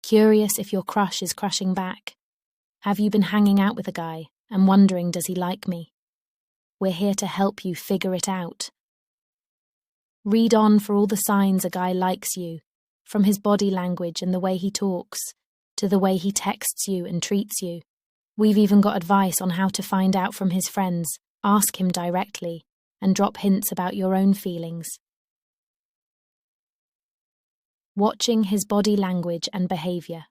Curious if your crush is crushing back? Have you been hanging out with a guy and wondering, does he like me? We're here to help you figure it out. Read on for all the signs a guy likes you, from his body language and the way he talks, to the way he texts you and treats you. We've even got advice on how to find out from his friends. Ask him directly and drop hints about your own feelings. Watching his body language and behavior.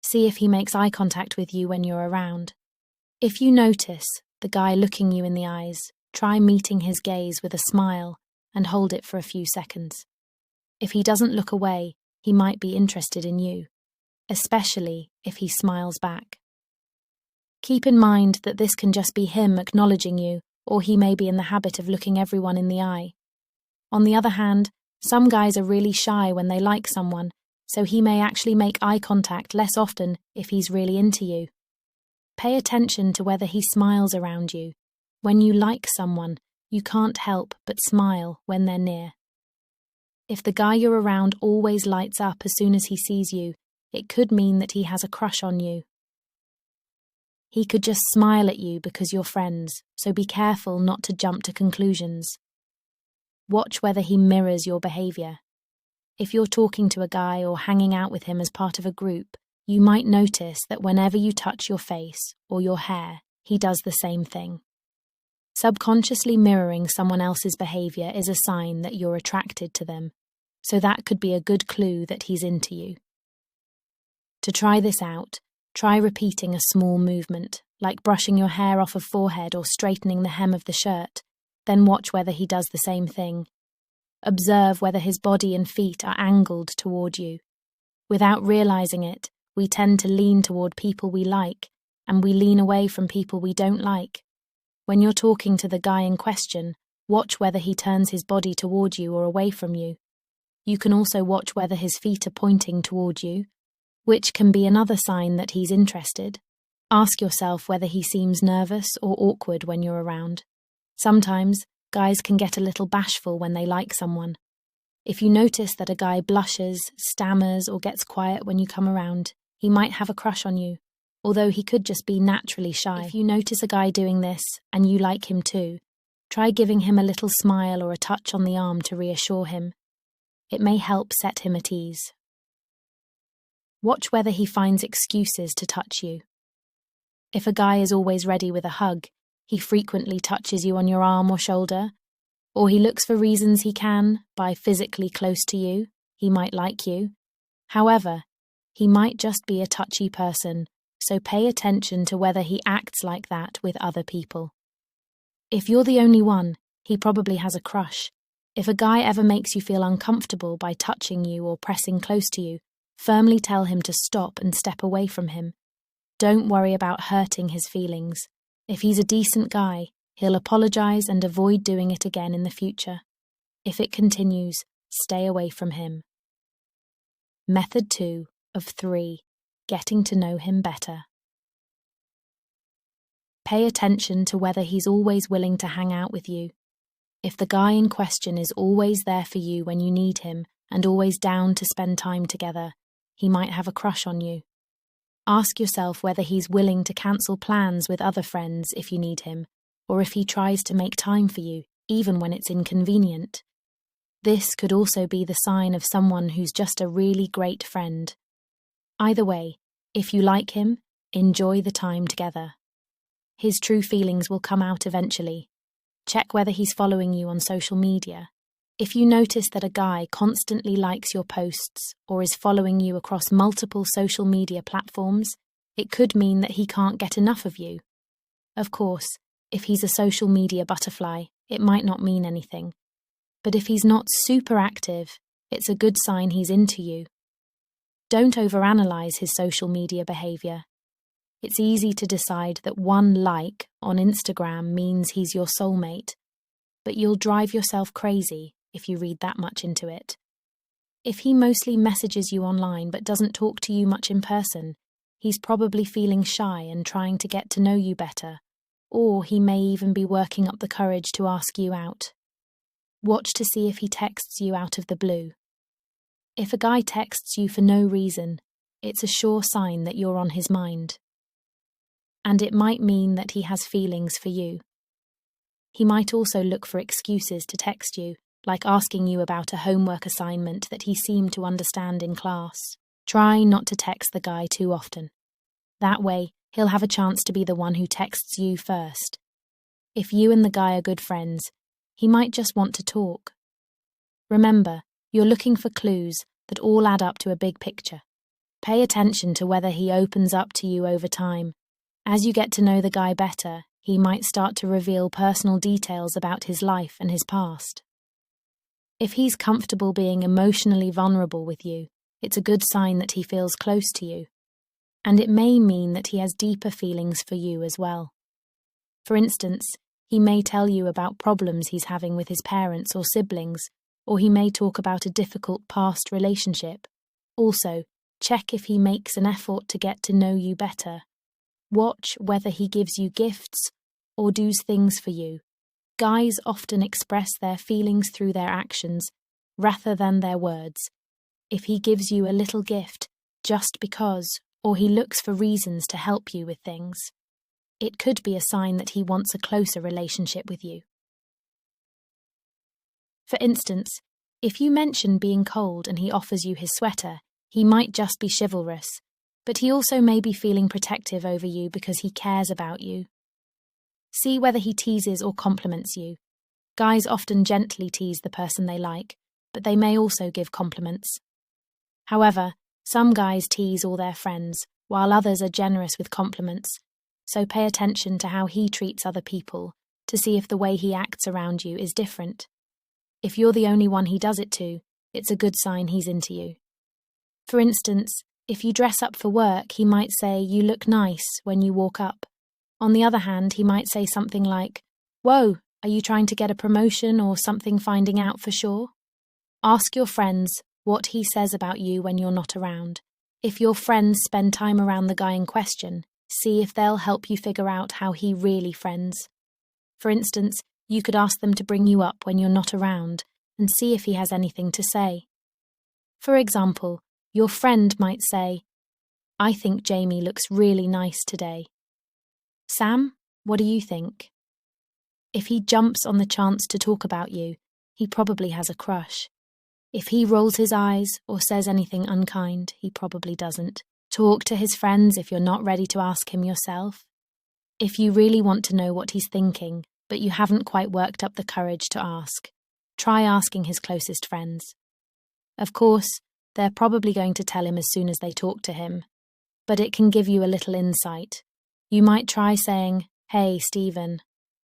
See if he makes eye contact with you when you're around. If you notice the guy looking you in the eyes, try meeting his gaze with a smile and hold it for a few seconds. If he doesn't look away, he might be interested in you, especially if he smiles back. Keep in mind that this can just be him acknowledging you, or he may be in the habit of looking everyone in the eye. On the other hand, some guys are really shy when they like someone, so he may actually make eye contact less often if he's really into you. Pay attention to whether he smiles around you. When you like someone, you can't help but smile when they're near. If the guy you're around always lights up as soon as he sees you, it could mean that he has a crush on you. He could just smile at you because you're friends, so be careful not to jump to conclusions. Watch whether he mirrors your behavior. If you're talking to a guy or hanging out with him as part of a group, you might notice that whenever you touch your face or your hair, he does the same thing. Subconsciously mirroring someone else's behavior is a sign that you're attracted to them, so that could be a good clue that he's into you. To try this out, try repeating a small movement, like brushing your hair off a forehead or straightening the hem of the shirt, then watch whether he does the same thing. Observe whether his body and feet are angled toward you. Without realizing it, we tend to lean toward people we like, and we lean away from people we don't like. When you're talking to the guy in question, watch whether he turns his body toward you or away from you. You can also watch whether his feet are pointing toward you, which can be another sign that he's interested. Ask yourself whether he seems nervous or awkward when you're around. Sometimes, guys can get a little bashful when they like someone. If you notice that a guy blushes, stammers, or gets quiet when you come around, he might have a crush on you, although he could just be naturally shy. If you notice a guy doing this, and you like him too, try giving him a little smile or a touch on the arm to reassure him. It may help set him at ease. Watch whether he finds excuses to touch you. If a guy is always ready with a hug, he frequently touches you on your arm or shoulder, or he looks for reasons he can, by physically close to you, he might like you. However, he might just be a touchy person, so pay attention to whether he acts like that with other people. If you're the only one, he probably has a crush. If a guy ever makes you feel uncomfortable by touching you or pressing close to you, firmly tell him to stop and step away from him. Don't worry about hurting his feelings. If he's a decent guy, he'll apologize and avoid doing it again in the future. If it continues, stay away from him. Method 2 of 3. Getting to know him better. Pay attention to whether he's always willing to hang out with you. If the guy in question is always there for you when you need him and always down to spend time together, he might have a crush on you. Ask yourself whether he's willing to cancel plans with other friends if you need him, or if he tries to make time for you, even when it's inconvenient. This could also be the sign of someone who's just a really great friend. Either way, if you like him, enjoy the time together. His true feelings will come out eventually. Check whether he's following you on social media. If you notice that a guy constantly likes your posts or is following you across multiple social media platforms, it could mean that he can't get enough of you. Of course, if he's a social media butterfly, it might not mean anything. But if he's not super active, it's a good sign he's into you. Don't overanalyze his social media behavior. It's easy to decide that one like on Instagram means he's your soulmate, but you'll drive yourself crazy if you read that much into it. If he mostly messages you online but doesn't talk to you much in person, he's probably feeling shy and trying to get to know you better, or he may even be working up the courage to ask you out. Watch to see if he texts you out of the blue. If a guy texts you for no reason, it's a sure sign that you're on his mind. And it might mean that he has feelings for you. He might also look for excuses to text you, like asking you about a homework assignment that he seemed to understand in class. Try not to text the guy too often. That way, he'll have a chance to be the one who texts you first. If you and the guy are good friends, he might just want to talk. Remember, you're looking for clues that all add up to a big picture. Pay attention to whether he opens up to you over time. As you get to know the guy better, he might start to reveal personal details about his life and his past. If he's comfortable being emotionally vulnerable with you, it's a good sign that he feels close to you. And it may mean that he has deeper feelings for you as well. For instance, he may tell you about problems he's having with his parents or siblings, or he may talk about a difficult past relationship. Also, check if he makes an effort to get to know you better. Watch whether he gives you gifts or does things for you. Guys often express their feelings through their actions rather than their words. If he gives you a little gift just because, or he looks for reasons to help you with things, it could be a sign that he wants a closer relationship with you. For instance, if you mention being cold and he offers you his sweater, he might just be chivalrous, but he also may be feeling protective over you because he cares about you. See whether he teases or compliments you. Guys often gently tease the person they like, but they may also give compliments. However, some guys tease all their friends, while others are generous with compliments, so pay attention to how he treats other people to see if the way he acts around you is different. If you're the only one he does it to, it's a good sign he's into you. For instance, if you dress up for work, he might say, "You look nice," when you walk up. On the other hand, he might say something like, "Whoa, are you trying to get a promotion or something, finding out for sure?" Ask your friends what he says about you when you're not around. If your friends spend time around the guy in question, see if they'll help you figure out how he really friends. For instance, you could ask them to bring you up when you're not around and see if he has anything to say. For example, your friend might say, "I think Jamie looks really nice today. Sam, what do you think?" If he jumps on the chance to talk about you, he probably has a crush. If he rolls his eyes or says anything unkind, he probably doesn't. Talk to his friends if you're not ready to ask him yourself. If you really want to know what he's thinking, but you haven't quite worked up the courage to ask, try asking his closest friends. Of course, they're probably going to tell him as soon as they talk to him, but it can give you a little insight. You might try saying, "Hey, Stephen,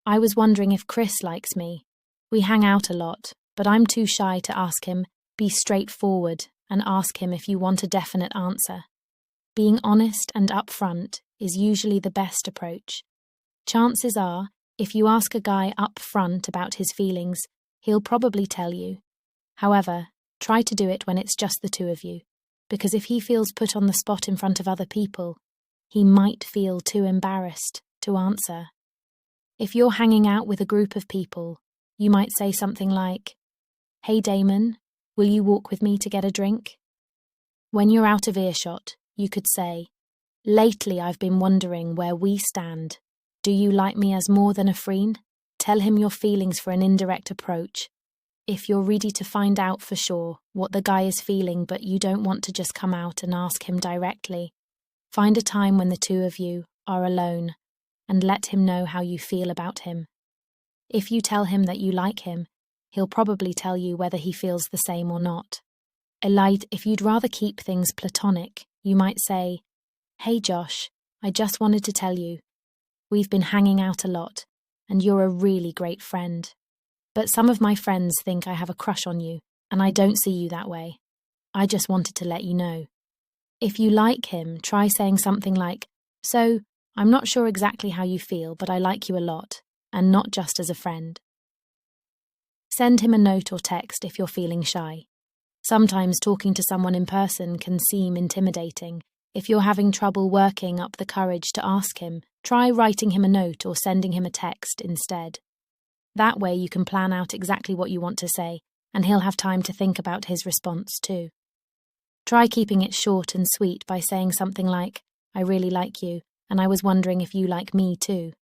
I was wondering if Chris likes me. We hang out a lot, but I'm too shy to ask him." Be straightforward and ask him if you want a definite answer. Being honest and upfront is usually the best approach. Chances are, if you ask a guy upfront about his feelings, he'll probably tell you. However, try to do it when it's just the two of you, because if he feels put on the spot in front of other people, he might feel too embarrassed to answer. If you're hanging out with a group of people, you might say something like, "Hey Damon, will you walk with me to get a drink?" When you're out of earshot, you could say, "Lately I've been wondering where we stand. Do you like me as more than a friend?" Tell him your feelings for an indirect approach. If you're ready to find out for sure what the guy is feeling but you don't want to just come out and ask him directly, find a time when the two of you are alone and let him know how you feel about him. If you tell him that you like him, he'll probably tell you whether he feels the same or not. If you'd rather keep things platonic, you might say, "Hey Josh, I just wanted to tell you, we've been hanging out a lot, and you're a really great friend. But some of my friends think I have a crush on you, and I don't see you that way. I just wanted to let you know." If you like him, try saying something like, "So, I'm not sure exactly how you feel, but I like you a lot, and not just as a friend." Send him a note or text if you're feeling shy. Sometimes talking to someone in person can seem intimidating. If you're having trouble working up the courage to ask him, try writing him a note or sending him a text instead. That way you can plan out exactly what you want to say, and he'll have time to think about his response too. Try keeping it short and sweet by saying something like, "I really like you, and I was wondering if you like me too."